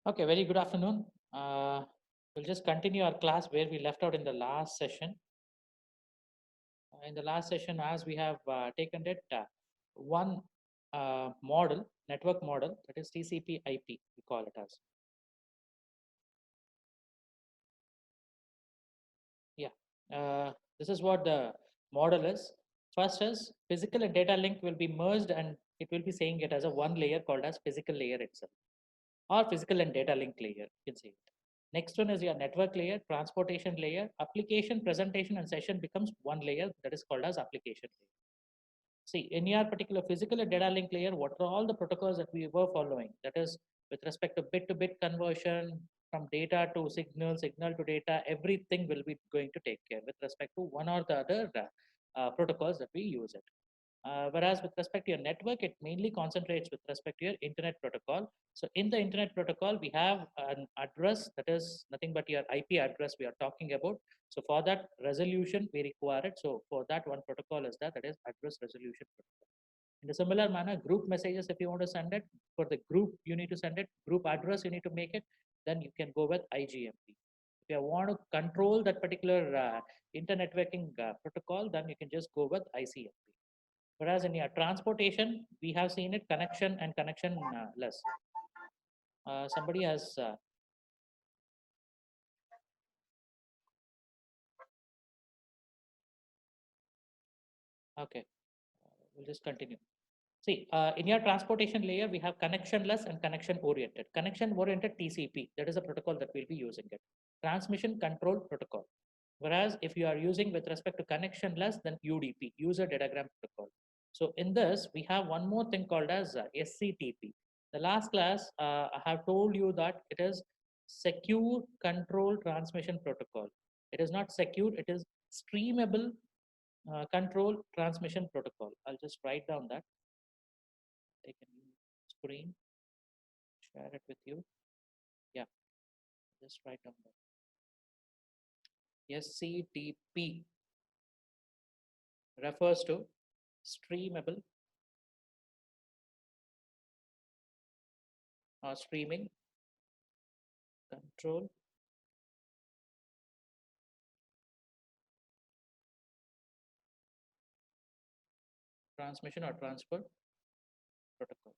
Okay, very good afternoon. We'll just continue our class where we left out in the last session. In the last session, as we have taken it, one model, network model, that is TCP/IP, we call it as. Yeah, this is what the model is. First is physical and data link will be merged and it will be saying it as a one layer called as physical layer itself, or physical and data link layer, you can say it. Next one is your network layer, transportation layer, application, presentation, and session becomes one layer that is called as application layer. See, in your particular physical and data link layer, what are all the protocols that we were following? That is with respect to bit conversion, from data to signal, signal to data, everything will be going to take care with respect to one or the other protocols that we use it. Whereas with respect to your network, it mainly concentrates with respect to your internet protocol. So in the internet protocol, we have an address that is nothing but your IP address we are talking about. So for that resolution, we require it. So for that one protocol is that is address resolution protocol. In a similar manner, group messages, if you want to send it, for the group, you need to send it, group address, you need to make it, then you can go with IGMP. If you want to control that particular internet networking protocol, then you can just go with ICMP. Whereas in your transportation, we have seen it connection and connection less. Somebody has, okay, we'll just continue. See, in your transportation layer, we have connectionless and connection oriented. Connection oriented TCP, that is a protocol that we'll be using it. Transmission control protocol. Whereas if you are using with respect to connectionless, then UDP, user datagram protocol. So in this, we have one more thing called as SCTP. The last class, I have told you that it is secure control transmission protocol. It is not secure, it is streamable control transmission protocol. I'll just write down that. Take a new screen, share it with you. Yeah, just write down that. SCTP refers to streamable or streaming control transmission or transfer protocol.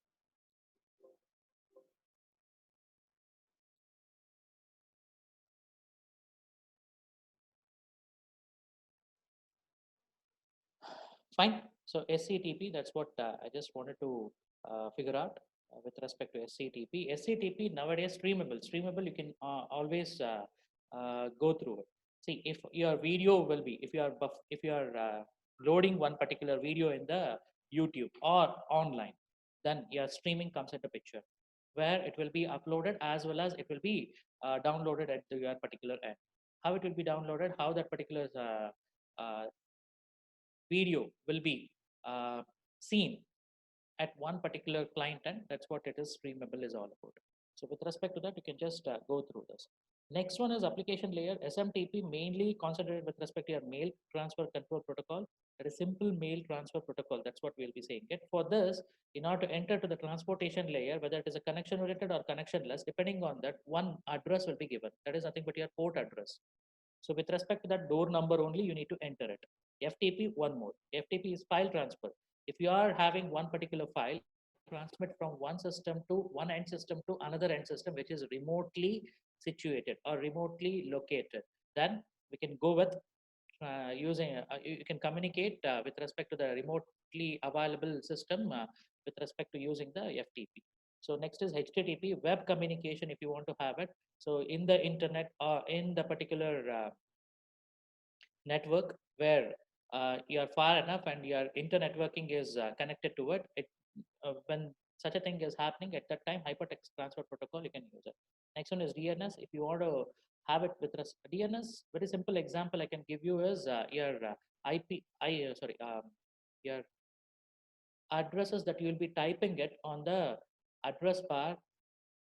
Fine. So SCTP, that's what I just wanted to figure out with respect to SCTP. SCTP nowadays streamable. Streamable, you can always go through it. See, if your video will be, if you are loading one particular video in the YouTube or online, then your streaming comes into picture, where it will be uploaded as well as it will be downloaded at your particular end. How it will be downloaded, how that particular video will be seen at one particular client, and that's what it is streamable is all about. So with respect to that, you can just go through this. Next one is application layer. SMTP mainly concentrated with respect to your mail transfer control protocol. That is simple mail transfer protocol. That's what we'll be saying. Yet for this, in order to enter to the transportation layer, whether it is a connection oriented or connectionless, depending on that, one address will be given. That is nothing but your port address. So with respect to that door number only, you need to enter it. FTP, one more. FTP is file transfer. If you are having one particular file, transmit from one system to one end system to another end system, which is remotely situated or remotely located, then we can go with using, you can communicate with respect to the remotely available system with respect to using the FTP. So next is HTTP, web communication if you want to have it. So in the internet or in the particular network where you are far enough and your internetworking is connected to it, when such a thing is happening at that time, hypertext transfer protocol, you can use it. Next one is DNS. If you want to have it with DNS, very simple example I can give you is your your addresses that you will be typing it on the address bar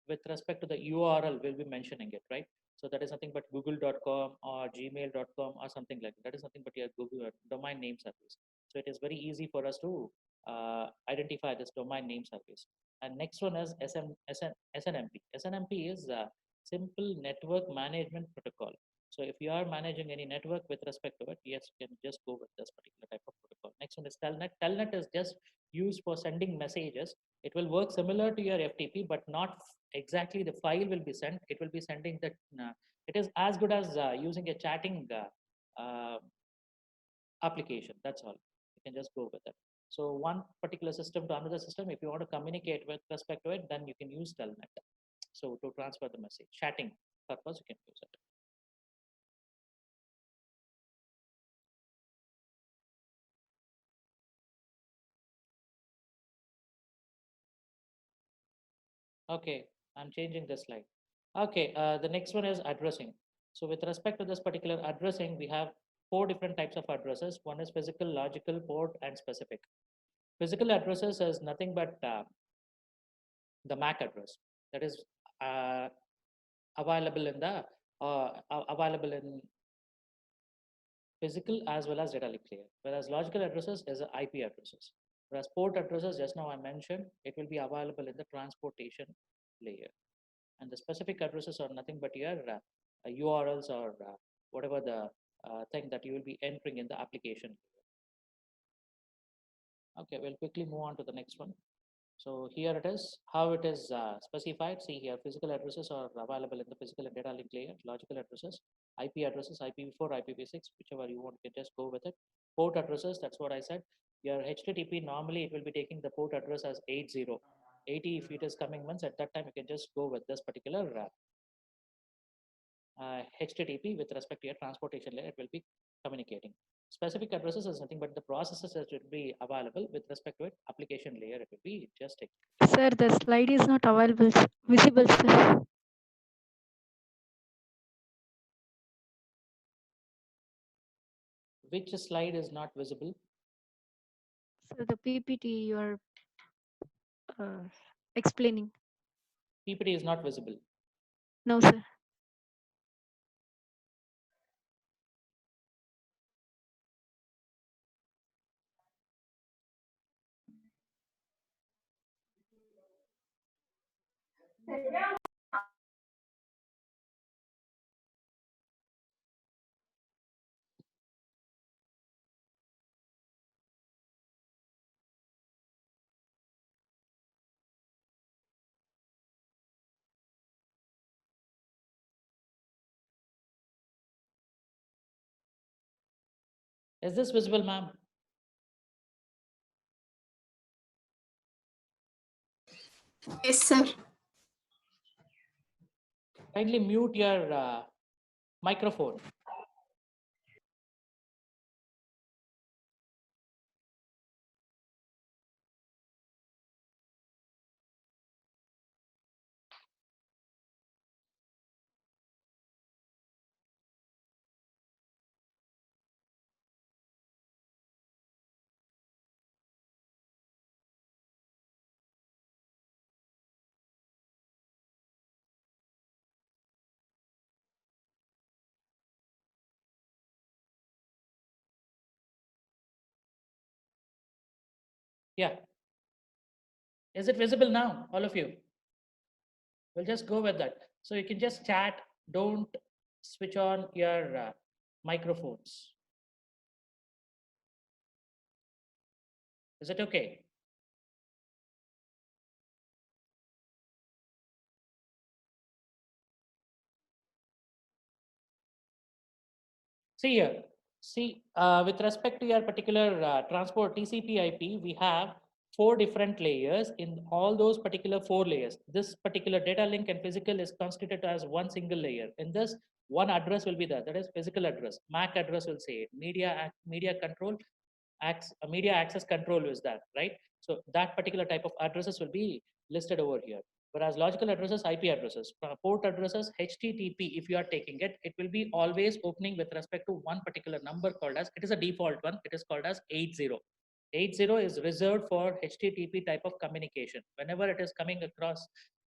with respect to the URL, we'll be mentioning it, right? So that is nothing but google.com or gmail.com or something like that. That is nothing but your Google domain name service. So it is very easy for us to identify this domain name service. And next one is SNMP. SNMP is a simple network management protocol. So if you are managing any network with respect to it, yes, you can just go with this particular type of protocol. Next one is Telnet. Telnet is just used for sending messages. It will work similar to your FTP, but not exactly the file will be sent. It will be sending that. It is as good as using a chatting application. That's all. You can just go with it. So one particular system to another system, if you want to communicate with respect to it, then you can use Telnet. So to transfer the message, chatting purpose, you can use it. Okay, I'm changing this slide. Okay, the next one is addressing. So with respect to this particular addressing, we have four different types of addresses. One is physical, logical, port, and specific. Physical addresses is nothing but the MAC address that is uh, available in the available in physical as well as data link layer. Whereas logical addresses is IP addresses. Whereas port addresses, just now I mentioned, it will be available in the transportation layer. And the specific addresses are nothing but your URLs or whatever the thing that you will be entering in the application. Okay, we'll quickly move on to the next one. So here it is, how it is specified. See here, physical addresses are available in the physical and data link layer. Logical addresses, IP addresses, IPv4, IPv6, whichever you want, you can just go with it. Port addresses, that's what I said. Your HTTP, normally it will be taking the port address as 80. 80, if it is coming once, at that time you can just go with this particular HTTP with respect to your transportation layer, it will be communicating. Specific addresses is nothing but the processes that will be available with respect to it. Application layer, it will be just Sir, the slide is not available, visible, sir. Which slide is not visible? So the PPT you are explaining. PPT is not visible. No, sir. Is this visible, ma'am? Yes, sir. Kindly mute your microphone. Yeah. Is it visible now, all of you? We'll just go with that. So you can just chat, don't switch on your microphones. Is it okay? See here, see with respect to your particular transport TCP IP, we have four different layers. In all those particular four layers, this particular data link and physical is constituted as one single layer. In this, one address will be there, that is physical address. MAC address will say media control, media access control is that, right? So that particular type of addresses will be listed over here. Whereas logical addresses, IP addresses, port addresses, HTTP, if you are taking it, it will be always opening with respect to one particular number called as, it is a default one, it is called as 80. 80 is reserved for HTTP type of communication. Whenever it is coming across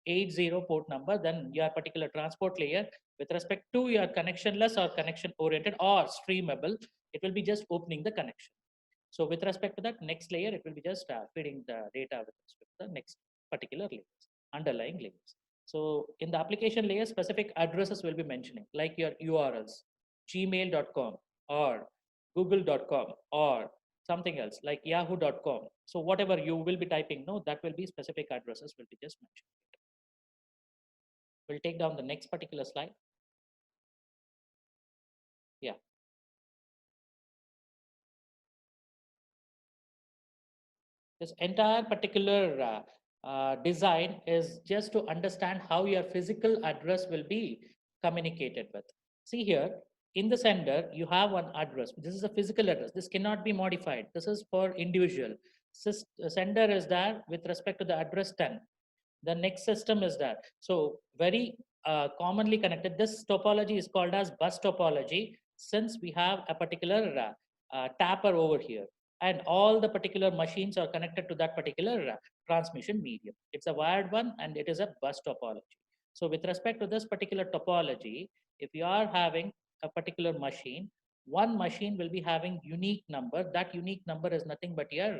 80 port number, then your particular transport layer with respect to your connectionless or connection oriented or streamable, it will be just opening the connection. So with respect to that next layer, it will be just feeding the data with respect to the next. particular layers, underlying layers. So in the application layer, specific addresses will be mentioning, like your URLs, gmail.com or google.com or something else like yahoo.com. So whatever you will be typing, no, that will be specific addresses will be just mentioned. We'll take down the next particular slide. Yeah. This entire particular design is just to understand how your physical address will be communicated with. See here, in the sender, you have one address. This is a physical address. This cannot be modified. This is for individual. Sender is there with respect to the address 10. The next system is that. So very commonly connected. This topology is called as bus topology, since we have a particular tapper over here, and all the particular machines are connected to that particular transmission medium. It's a wired one and it is a bus topology. So with respect to this particular topology, if you are having a particular machine, one machine will be having unique number. That unique number is nothing but your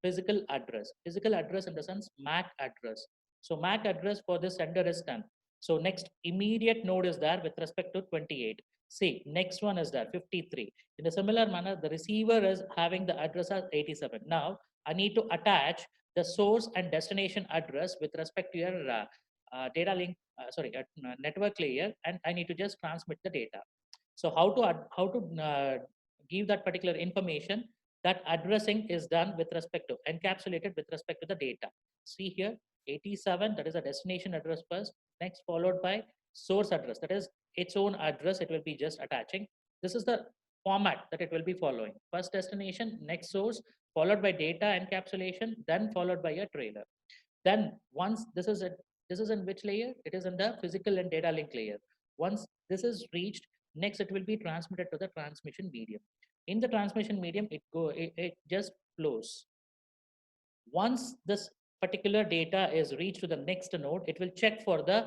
physical address. Physical address in the sense MAC address. So MAC address for this sender is 10. So next immediate node is there with respect to 28. See, next one is there 53. In a similar manner, the receiver is having the address as 87. Now I need to attach the source and destination address with respect to your data link, network layer, and I need to just transmit the data. So how to give that particular information? That addressing is done with respect to encapsulated with respect to the data. See here, 87, that is a destination address first, next followed by source address, that is its own address, it will be just attaching. This is the format that it will be following. First destination, next source, followed by data encapsulation, then followed by a trailer. Then once this is in which layer? It is in the physical and data link layer. Once this is reached, next it will be transmitted to the transmission medium. In the transmission medium, it just flows. Once this particular data is reached to the next node, it will check for the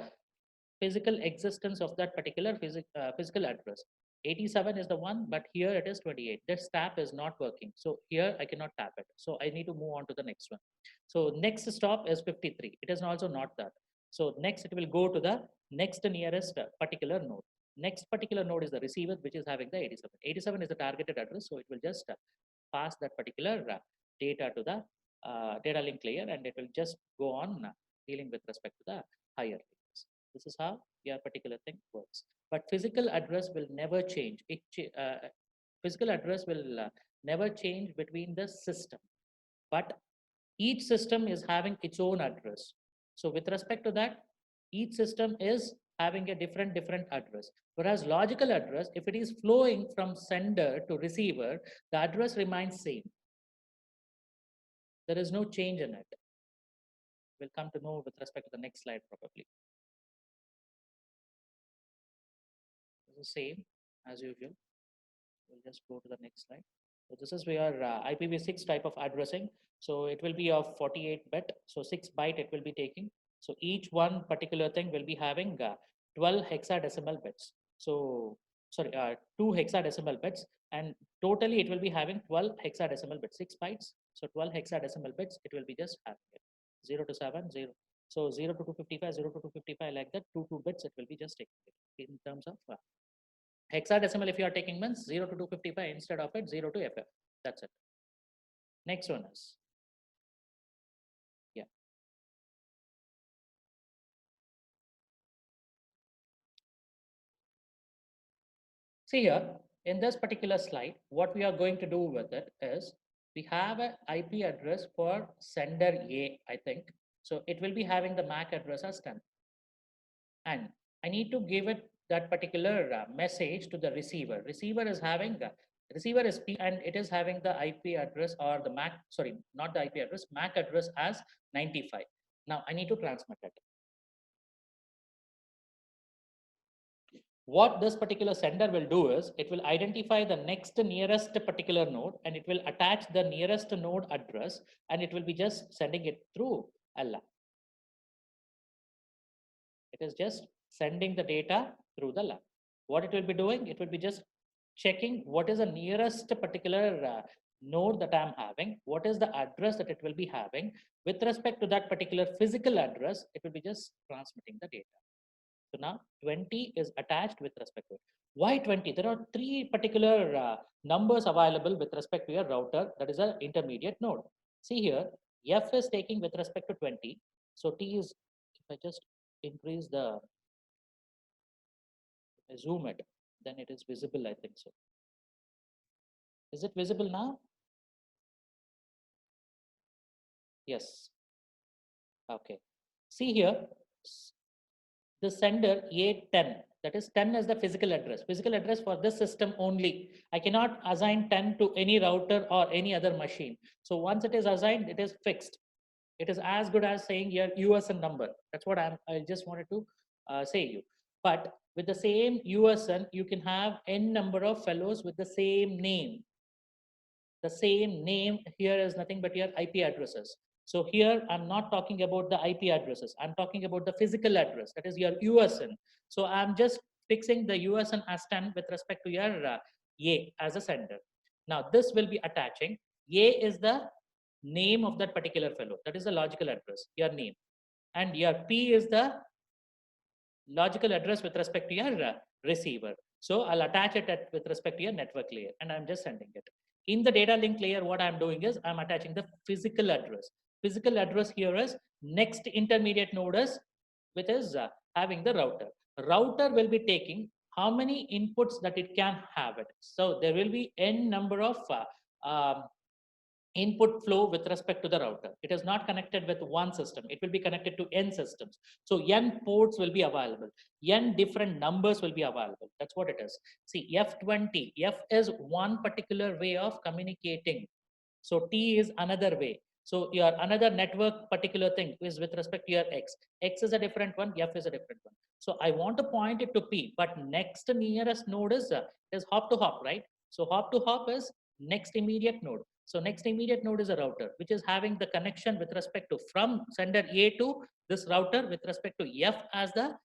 physical existence of that particular physical address. 87 is the one, but here it is 28. This tap is not working. So here I cannot tap it. So I need to move on to the next one. So next stop is 53. It is also not that. So next it will go to the next nearest particular node. Next particular node is the receiver, which is having the 87. 87 is the targeted address. So it will just pass that particular data to the data link layer, and it will just go on dealing with respect to the higher layers. This is how your particular thing works. But physical address will never change. Physical address will never change between the system. But each system is having its own address. So with respect to that, each system is having a different address. Whereas logical address, if it is flowing from sender to receiver, the address remains same. There is no change in it. We'll come to know with respect to the next slide probably. This is same as usual. We'll just go to the next slide. So this is where IPv6 type of addressing. So it will be of 48 bit. So 6 byte it will be taking. So each one particular thing will be having 12 hexadecimal bits. So sorry, 2 hexadecimal bits, and totally it will be having 12 hexadecimal bits, 6 bytes. So 12 hexadecimal bits, it will be just having it 0 to 7, 0. So 0 to 255, 0 to 255, like that, 2 bits, it will be just taking it in terms of hexadecimal. If you are taking means 0 to 255 instead of it 0 to FF. That's it. Next one is, yeah. See here, in this particular slide, what we are going to do with it is, we have an IP address for sender A, I think. So it will be having the MAC address as 10. And I need to give it that particular message to the receiver. Receiver is having receiver is P, and it is having the IP address, or the MAC, sorry, not the IP address, MAC address as 95. Now I need to transmit it. What this particular sender will do is, it will identify the next nearest particular node, and it will attach the nearest node address, and it will be just sending it through LLAN. It is just sending the data through the LAN. What it will be doing, it will be just checking what is the nearest particular node that I'm having, what is the address that it will be having. With respect to that particular physical address, it will be just transmitting the data. So now 20 is attached with respect to it. Why 20? There are three particular numbers available with respect to your router. That is an intermediate node. See here, F is taking with respect to 20. So T is, if I just increase the, I zoom it, then it is visible, I think so. Is it visible now? Yes. Okay. See here, the sender A10, that is 10 is the physical address for this system only. I cannot assign 10 to any router or any other machine. So once it is assigned, it is fixed. It is as good as saying your USN number. That's what I just wanted to say you. But with the same USN, you can have n number of fellows with the same name. The same name here is nothing but your IP addresses. So here I'm not talking about the IP addresses. I'm talking about the physical address, that is your USN. So I'm just fixing the USN as 10 with respect to your A as a sender. Now this will be attaching. A is the name of that particular fellow. That is the logical address, your name. And your P is the logical address with respect to your receiver. So I'll attach it with respect to your network layer, and I'm just sending it. In the data link layer, what I'm doing is I'm attaching the physical address. Physical address here is next intermediate node is, which is having the router. Router will be taking how many inputs that it can have it. So there will be n number of input flow with respect to the router. It is not connected with one system. It will be connected to n systems. So n ports will be available. N different numbers will be available. That's what it is. See, F20, F is one particular way of communicating. So T is another way. So your another network particular thing is with respect to your X. X is a different one, F is a different one. So I want to point it to P, but next nearest node is hop to hop, right? So hop to hop is next immediate node. So next immediate node is a router, which is having the connection with respect to from sender A to this router with respect to F as the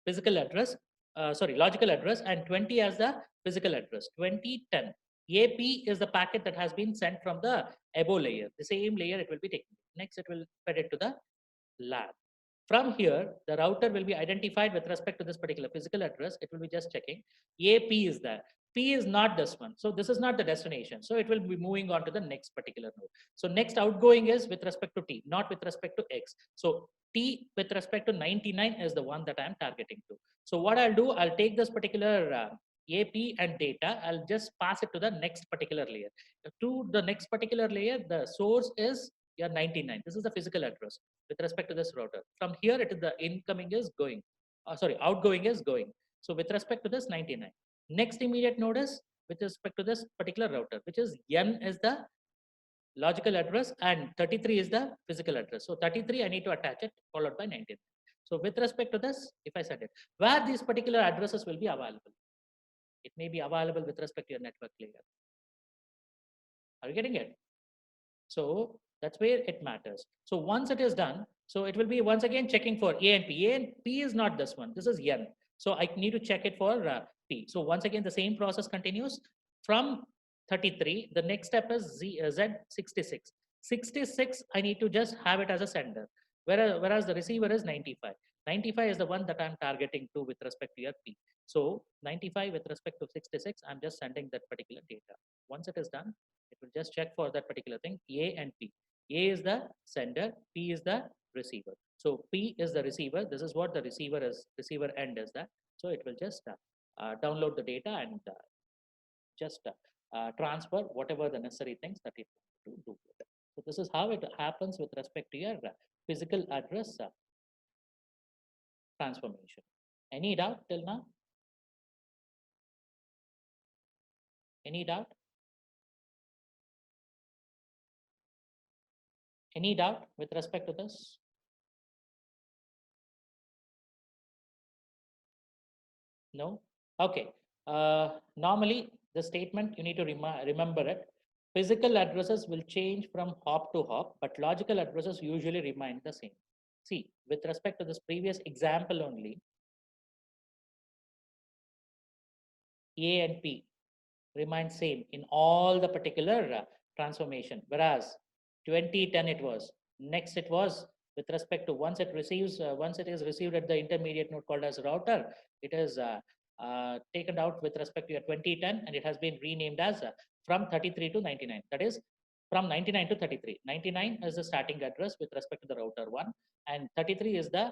physical address, logical address, and 20 as the physical address, 2010. AP is the packet that has been sent from the above layer. The same layer it will be taken. Next, it will fed it to the LAN. From here, the router will be identified with respect to this particular physical address. It will be just checking. AP is there. P is not this one. So this is not the destination. So it will be moving on to the next particular node. So next outgoing is with respect to T, not with respect to X. So T with respect to 99 is the one that I'm targeting to. So what I'll do, I'll take this particular AP and data, I'll just pass it to the next particular layer. To the next particular layer, the source is your 99. This is the physical address with respect to this router. From here, it is the incoming is going. Outgoing is going. So with respect to this 99. Next immediate node is with respect to this particular router, which is N is the logical address and 33 is the physical address. So 33, I need to attach it followed by 99. So with respect to this, if I send it, where these particular addresses will be available, it may be available with respect to your network layer. Are you getting it? So that's where it matters. So once it is done, so it will be once again checking for A and P. A and P is not this one. This is N. So I need to check it for P. So once again, the same process continues from 33. The next step is Z66. 66, I need to just have it as a sender, whereas the receiver is 95. 95 is the one that I'm targeting to with respect to your P. So 95 with respect to 66, I'm just sending that particular data. Once it is done, it will just check for that particular thing, A and P. A is the sender, P is the receiver. So P is the receiver. This is what the receiver is, receiver end is that. So it will just download the data and just transfer whatever the necessary things that it to do with it. So this is how it happens with respect to your physical address transformation. Any doubt till now? Any doubt? Any doubt with respect to this? No? Okay. Normally, the statement, you need to remember it. Physical addresses will change from hop to hop, but logical addresses usually remain the same. See, with respect to this previous example only, A and P remain same in all the particular transformation, whereas 2010 it was. Next it was with respect to once it is received at the intermediate node called as router, it is taken out with respect to your 2010 and it has been renamed as from 33 to 99. That is from 99 to 33. 99 is the starting address with respect to the router 1 and 33 is the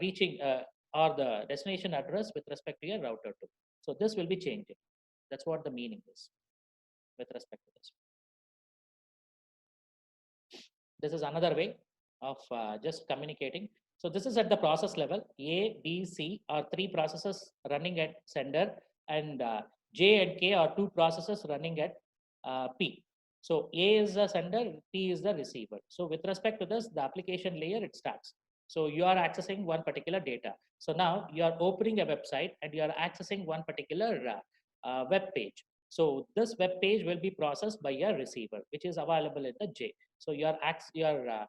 reaching or the destination address with respect to your router 2. So this will be changing. That's what the meaning is with respect to this. This is another way of just communicating. So this is at the process level. A, B, C are three processes running at sender, and J and K are two processes running at P. So A is the sender, P is the receiver. So with respect to this, the application layer, it starts. So you are accessing one particular data. So now you are opening a website and you are accessing one particular web page. So this web page will be processed by your receiver, which is available in the J. So you are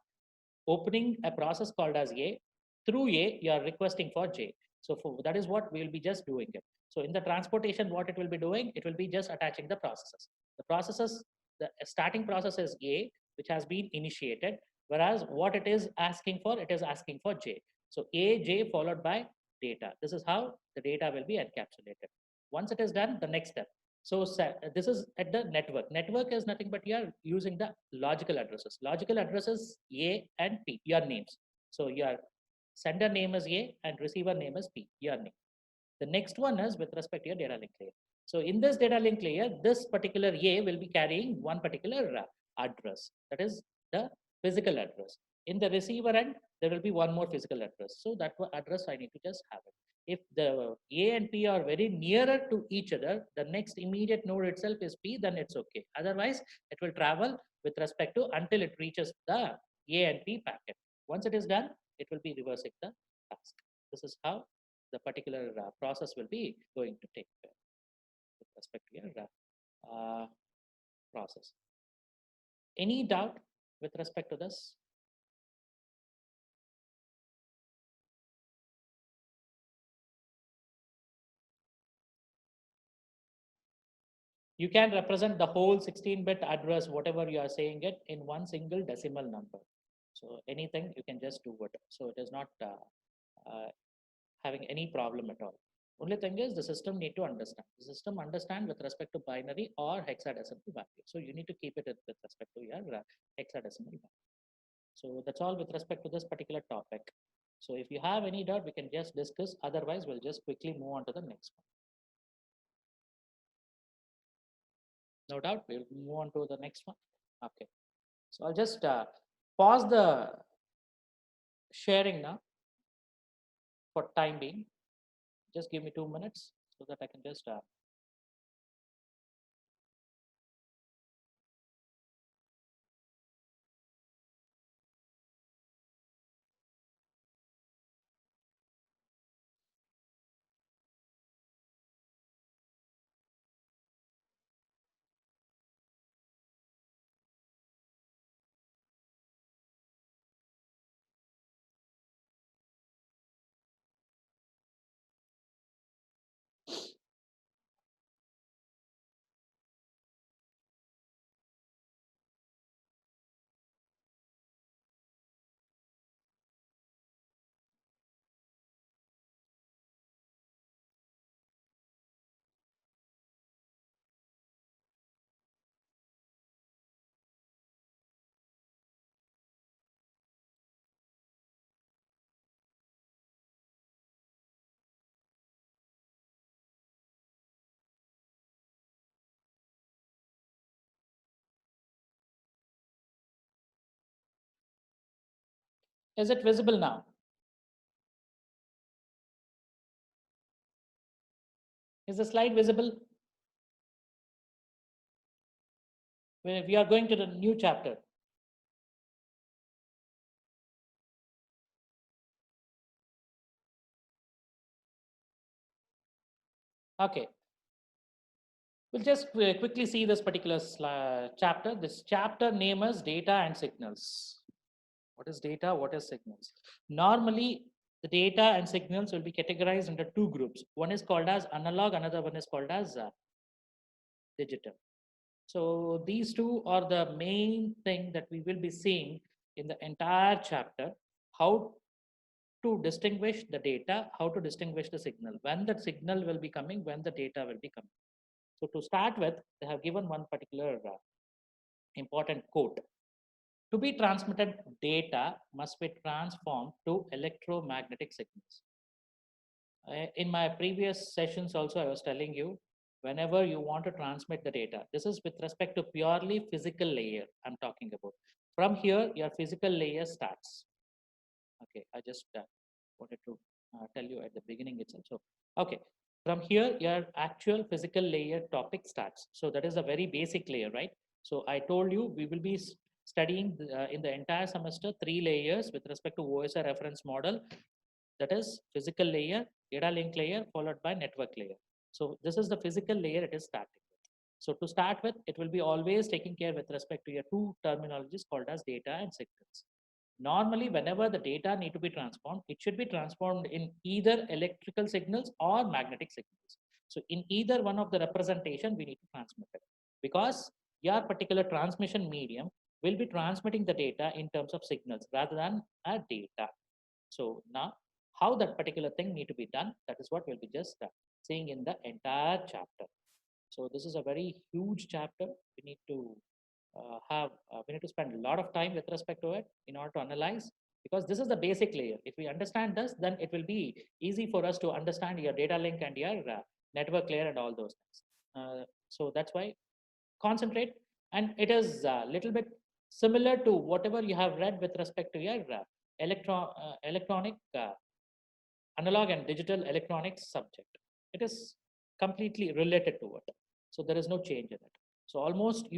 opening a process called as A. Through A, you are requesting for J. So that is what we will be just doing it. So in the transportation, what it will be doing, it will be just attaching the processes. The processes, the starting process is A, which has been initiated, whereas what it is asking for, it is asking for J. So A, J followed by data. This is how the data will be encapsulated. Once it is done, the next step. So this is at the network. Network is nothing but you are using the logical addresses. Logical addresses A and P, your names. So your sender name is A and receiver name is P, your name. The next one is with respect to your data link layer. So in this data link layer, this particular A will be carrying one particular address. That is the physical address. In the receiver end, there will be one more physical address. So that address I need to just have it. If the A and P are very nearer to each other, the next immediate node itself is P, then it's okay. Otherwise, it will travel with respect to until it reaches the A and P packet. Once it is done, it will be reversing the task. This is how the particular process will be going to take place with respect to your process. Any doubt with respect to this? You can represent the whole 16-bit address, whatever you are saying it, in one single decimal number. So anything you can just do it. So it is not having any problem at all. Only thing is the system need to understand. The system understand with respect to binary or hexadecimal value. So you need to keep it with respect to your hexadecimal value. So that's all with respect to this particular topic. So if you have any doubt, we can just discuss. Otherwise, we'll just quickly move on to the next one. No doubt, we'll move on to the next one. Okay. So I'll just pause the sharing now for time being. Just give me 2 minutes so that I can just is it visible now? Is the slide visible? We are going to the new chapter. Okay. We'll just quickly see this particular chapter. This chapter name is data and signals. What is data? What is signals? Normally, the data and signals will be categorized into two groups. One is called as analog, another one is called as digital. So these two are the main thing that we will be seeing in the entire chapter, how to distinguish the data, how to distinguish the signal, when the signal will be coming, when the data will be coming. So to start with, they have given one particular important quote. To be transmitted, data must be transformed to electromagnetic signals. In my previous sessions also, I was telling you, whenever you want to transmit the data, this is with respect to purely physical layer I'm talking about. From here, your physical layer starts. Okay, I just wanted to tell you at the beginning itself. So, okay, from here, your actual physical layer topic starts. So that is a very basic layer, right? So I told you we will be studying in the entire semester 3 layers with respect to OSI reference model. That is physical layer, data link layer, followed by network layer. So this is the physical layer it is starting with. So to start with, it will be always taking care with respect to your two terminologies called as data and signals. Normally, whenever the data need to be transformed, it should be transformed in either electrical signals or magnetic signals. So in either one of the representation, we need to transmit it because your particular transmission medium will be transmitting the data in terms of signals rather than a data. So now how that particular thing need to be done, that is what we'll be just seeing in the entire chapter. So this is a very huge chapter. We need to we need to spend a lot of time with respect to it in order to analyze, because this is the basic layer. If we understand this, then it will be easy for us to understand your data link and your network layer and all those things. So that's why concentrate, and it is a little bit similar to whatever you have read with respect to your electronic analog and digital electronics subject. It is completely related to it. So there is no change in it. So almost,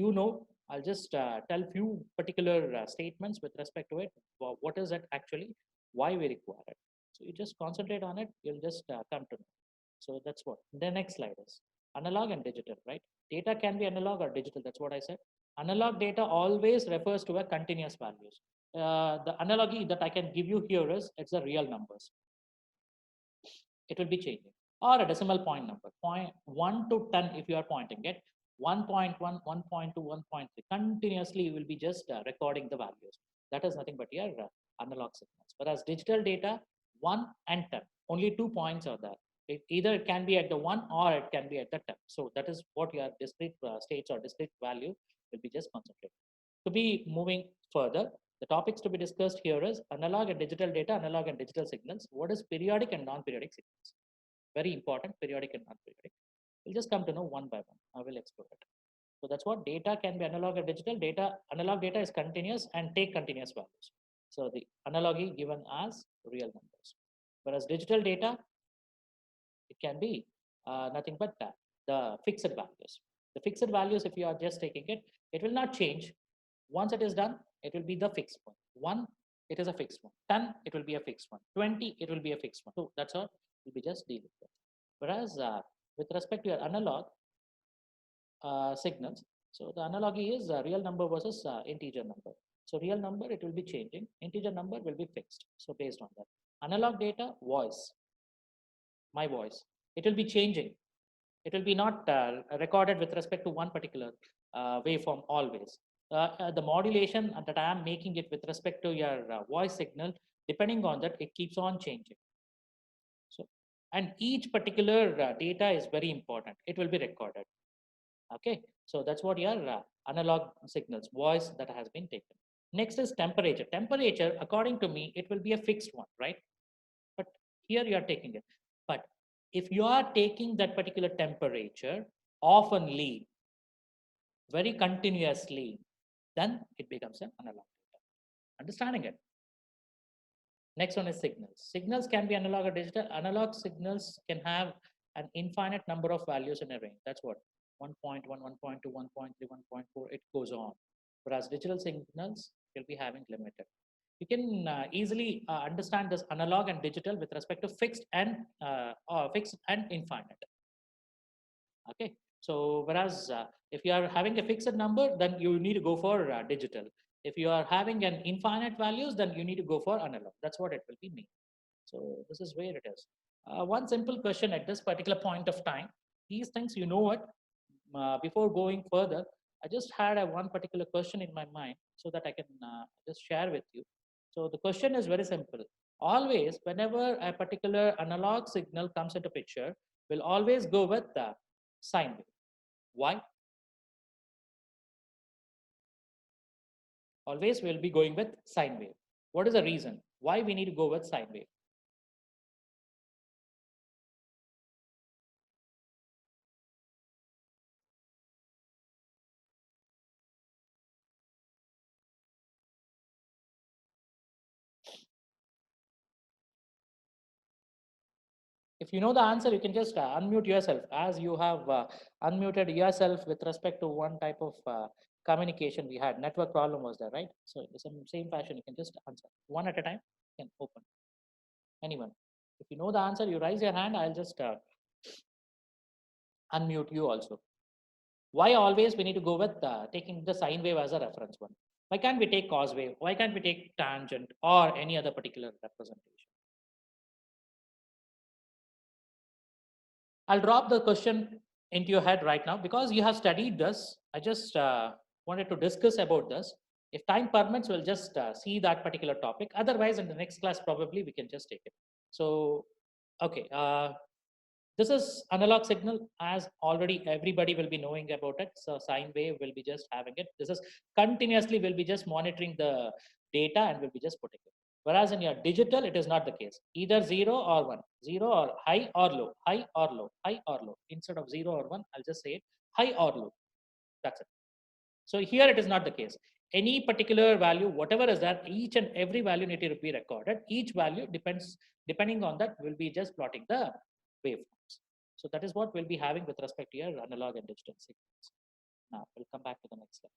I'll just tell few particular statements with respect to it. What is it actually? Why we require it? So you just concentrate on it. You'll just come to know. So that's what. The next slide is analog and digital, right? Data can be analog or digital. That's what I said. Analog data always refers to a continuous values. The analogy that I can give you here is it's the real numbers. It will be changing, or a decimal point number, 0.1 to 10 if you are pointing it, 1.1, 1.2, 1.3, continuously you will be just recording the values. That is nothing but your analog signals. Whereas digital data, 1 and 10, only 2 points are there. Either it can be at the 1 or it can be at the 10. So that is what your discrete states or discrete value will be just concentrated. To be moving further, the topics to be discussed here is analog and digital data, analog and digital signals. What is periodic and non-periodic signals? Very important, periodic and non-periodic. We'll just come to know one by one. I will explore it. So that's what data can be analog or digital. Analog data is continuous and take continuous values. So the analogy given as real numbers. Whereas digital data, it can be nothing but the fixed values. The fixed values, if you are just taking it, it will not change. Once it is done, it will be the fixed one. 1, it is a fixed one. 10, it will be a fixed one. 20, it will be a fixed one. So that's all we'll be just dealing with. Whereas with respect to your analog signals, so the analogy is real number versus integer number. So real number, it will be changing. Integer number will be fixed. So based on that. Analog data, voice, my voice, it will be changing. It will be not recorded with respect to one particular waveform always. The modulation that I am making it with respect to your voice signal, depending on that, it keeps on changing. So, and each particular data is very important. It will be recorded. Okay, so that's what your analog signals, voice that has been taken. Next is temperature. Temperature, according to me, it will be a fixed one, right? But here you are taking it. But if you are taking that particular temperature oftenly, very continuously, then it becomes an analog data. Understanding it? Next one is signals. Signals can be analog or digital. Analog signals can have an infinite number of values in a range. That's what 1.1, 1.2, 1.3, 1.4, it goes on. Whereas digital signals will be having limited. You can easily understand this analog and digital with respect to fixed and infinite. Okay, so whereas if you are having a fixed number, then you need to go for digital. If you are having an infinite values, then you need to go for analog. That's what it will be mean. So this is where it is. One simple question at this particular point of time. These things, you know what? Before going further, I just had one particular question in my mind so that I can just share with you. So the question is very simple. Always, whenever a particular analog signal comes into picture, we'll always go with the sine wave. Why? Always we'll be going with sine wave. What is the reason? Why we need to go with sine wave? If you know the answer, you can just unmute yourself, as you have unmuted yourself with respect to one type of communication we had. Network problem was there, right? So in the same fashion, you can just answer one at a time. You can open. Anyone. If you know the answer, you raise your hand. I'll just unmute you also. Why always we need to go with taking the sine wave as a reference one? Why can't we take cos wave? Why can't we take tangent or any other particular representation? I'll drop the question into your head right now because you have studied this. I just wanted to discuss about this. If time permits, we'll just see that particular topic. Otherwise, in the next class, probably we can just take it. So, okay. This is analog signal, as already everybody will be knowing about it. So sine wave will be just having it. This is continuously will be just monitoring the data and will be just putting it. Whereas in your digital, it is not the case. Either 0 or 1, 0 or high or low, high or low, high or low. Instead of 0 or 1, I'll just say it high or low. That's it. So here it is not the case. Any particular value, whatever is that, each and every value need to be recorded. Each value depending on that, will be just plotting the waveforms. So that is what we'll be having with respect to your analog and digital signals. Now we'll come back to the next slide.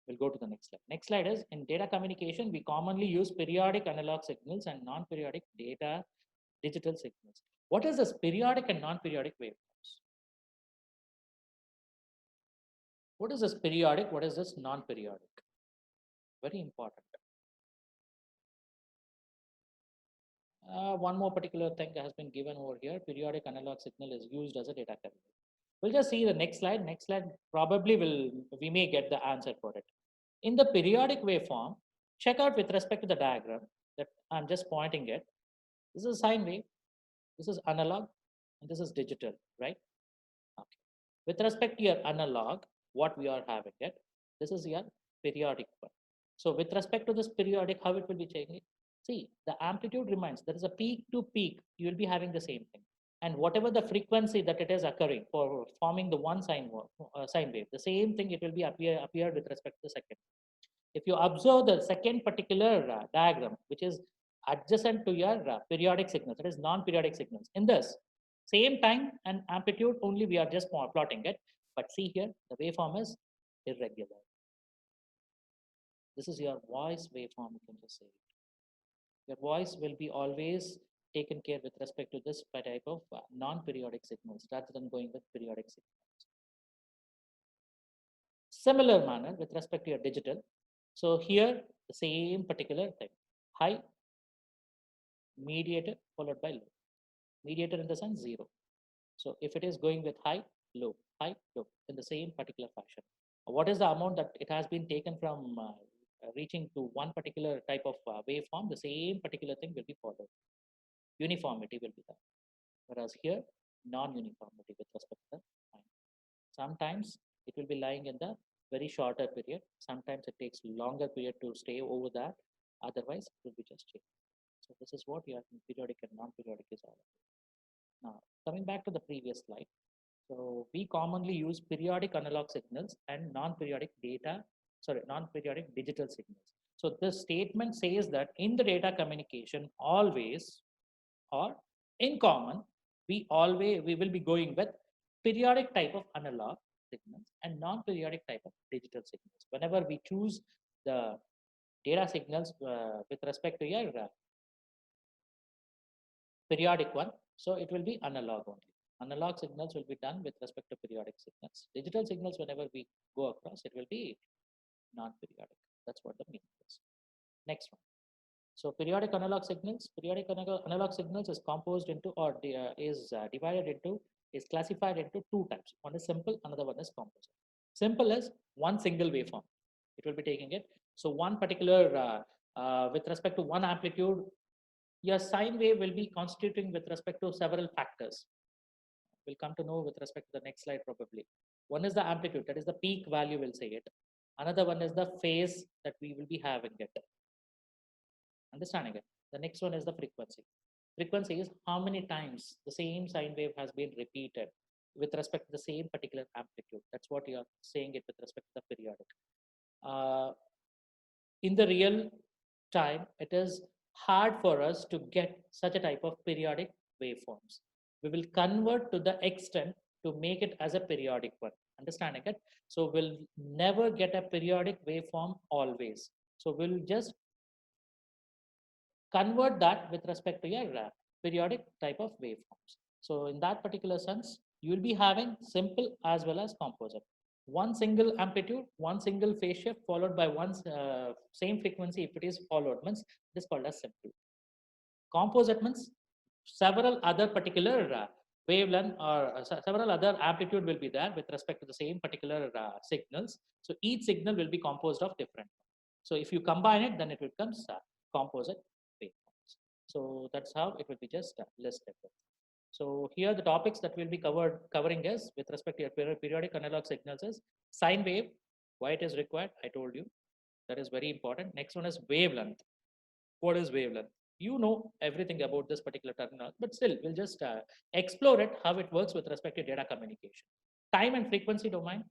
We'll go to the next slide. Next slide is, in data communication, we commonly use periodic analog signals and non-periodic data digital signals. What is this periodic and non-periodic waveforms? What is this periodic? What is this non-periodic? Very important. One more particular thing has been given over here. Periodic analog signal is used as a data carrier. We'll just see the next slide. Next slide probably we may get the answer for it. In the periodic waveform, check out with respect to the diagram that I'm just pointing at. This is sine wave, this is analog, and this is digital, right? Okay. With respect to your analog, what we are having it, this is your periodic one. So with respect to this periodic, how it will be changing? See, the amplitude remains. There is a peak to peak. You will be having the same thing. And whatever the frequency that it is occurring for forming the one sine wave, the same thing it will be appear with respect to the second. If you observe the second particular diagram, which is adjacent to your periodic signals, that is non-periodic signals. In this same time and amplitude only, we are just plotting it. But see here, the waveform is irregular. This is your voice waveform, you can just say it. Your voice will be always taken care with respect to this type of non-periodic signals rather than going with periodic signals. Similar manner with respect to your digital. So here, the same particular thing, high, mediator followed by low. Mediator in the sense 0. So if it is going with high, low, in the same particular fashion. What is the amount that it has been taken from reaching to one particular type of waveform, the same particular thing will be followed. Uniformity will be there. Whereas here, non-uniformity with respect to the time. Sometimes it will be lying in the very shorter period. Sometimes it takes longer period to stay over that. Otherwise, it will be just changed. So this is what your periodic and non-periodic is all about. Now, coming back to the previous slide. So we commonly use periodic analog signals and non-periodic digital signals. So the statement says that in the data communication, always or in common, we will be going with periodic type of analog signals and non-periodic type of digital signals. Whenever we choose the data signals with respect to your periodic one, so it will be analog only. Analog signals will be done with respect to periodic signals. Digital signals, whenever we go across, it will be non-periodic. That's what the meaning is. Next one. So periodic analog signals is composed into or is classified into two types. One is simple, another one is composite. Simple as one single waveform. It will be taking it. So one particular, with respect to one amplitude, your sine wave will be constituting with respect to several factors. We'll come to know with respect to the next slide probably. One is the amplitude, that is the peak value, we'll say it. Another one is the phase that we will be having it. Understanding it. The next one is the frequency. Frequency is how many times the same sine wave has been repeated with respect to the same particular amplitude. That's what you are saying it with respect to the periodic. In the real time, it is hard for us to get such a type of periodic waveforms. We will convert to the extent to make it as a periodic one. Understanding it? So we'll never get a periodic waveform always. So we'll just convert that with respect to your periodic type of waveforms. So in that particular sense, you will be having simple as well as composite. One single amplitude, one single phase shift followed by one same frequency. If it is followed, means it is called as simple. Composite means several other particular wavelength or several other amplitude will be there with respect to the same particular signals. So each signal will be composed of different. So if you combine it, then it becomes composite waveforms. So that's how it will be just listed. So here the topics that we'll be covering is with respect to your periodic analog signals is sine wave, why it is required, I told you. That is very important. Next one is wavelength. What is wavelength? You know everything about this particular terminal, but still we'll just explore it, how it works with respect to data communication. Time and frequency domain.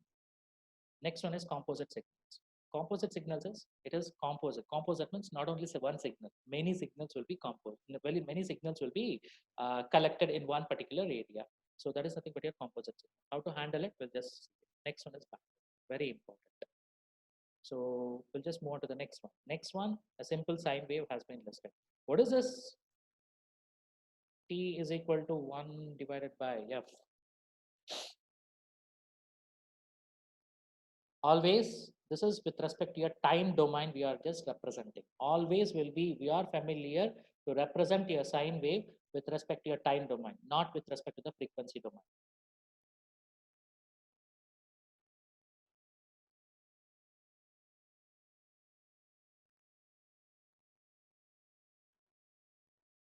Next one is composite signals. Composite signals is, it is composite. Composite means not only one signal, many signals will be composed. Many signals will be collected in one particular area. So that is nothing but your composite signal. How to handle it? We'll just see. Next one is bandwidth. Very important. So we'll just move on to the next one. Next one, a simple sine wave has been listed. What is this? T is equal to 1 divided by F. Always, this is with respect to your time domain we are just representing. Always will be, we are familiar to represent your sine wave with respect to your time domain, not with respect to the frequency domain.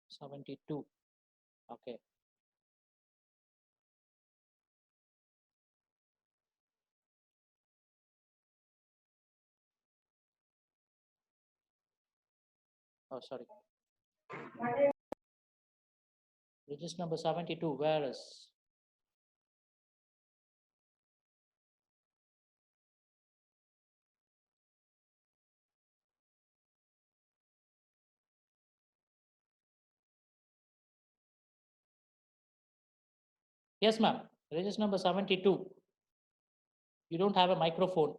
'72. Okay. Oh, sorry. Register number 72, where is? Yes, ma'am. Register number 72. You don't have a microphone.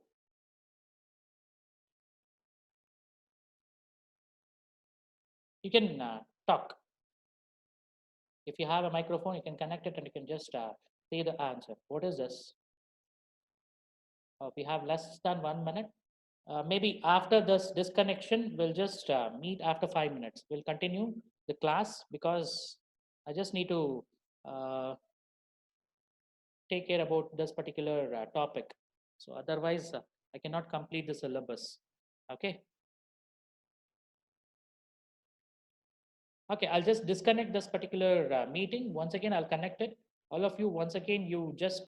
You can talk. If you have a microphone, you can connect it and you can just say the answer. What is this? We have less than 1 minute. Maybe after this disconnection, we'll just meet after 5 minutes. We'll continue the class because I just need to take care about this particular topic. So otherwise, I cannot complete the syllabus. Okay. Okay, I'll just disconnect this particular meeting. Once again, I'll connect it. All of you, once again, you just